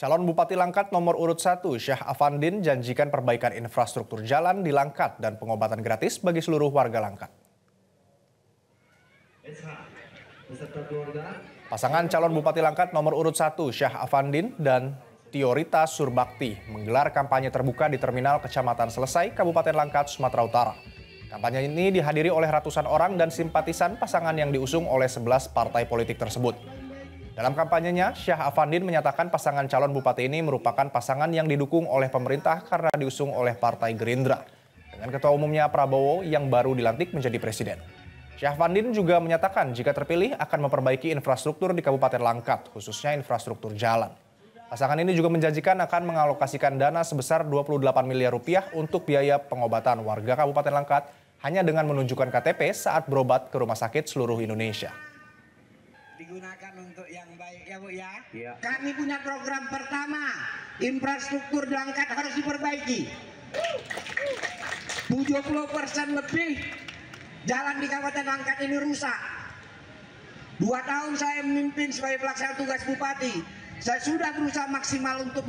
Calon Bupati Langkat nomor urut 1, Syah Afandin, janjikan perbaikan infrastruktur jalan di Langkat dan pengobatan gratis bagi seluruh warga Langkat. Pasangan calon Bupati Langkat nomor urut 1, Syah Afandin dan Tiorita Surbakti menggelar kampanye terbuka di Terminal Kecamatan Selesai, Kabupaten Langkat, Sumatera Utara. Kampanye ini dihadiri oleh ratusan orang dan simpatisan pasangan yang diusung oleh 11 partai politik tersebut. Dalam kampanyenya, Syah Afandin menyatakan pasangan calon bupati ini merupakan pasangan yang didukung oleh pemerintah karena diusung oleh Partai Gerindra, dengan ketua umumnya Prabowo yang baru dilantik menjadi presiden. Syah Afandin juga menyatakan jika terpilih akan memperbaiki infrastruktur di Kabupaten Langkat, khususnya infrastruktur jalan. Pasangan ini juga menjanjikan akan mengalokasikan dana sebesar 28 miliar rupiah untuk biaya pengobatan warga Kabupaten Langkat hanya dengan menunjukkan KTP saat berobat ke rumah sakit seluruh Indonesia. Digunakan untuk yang baik ya Bu ya. Ya. Kami punya program pertama, infrastruktur di Langkat harus diperbaiki. 70% lebih jalan di Kabupaten Langkat ini rusak. 2 tahun saya memimpin sebagai pelaksana tugas bupati. Saya sudah berusaha maksimal untuk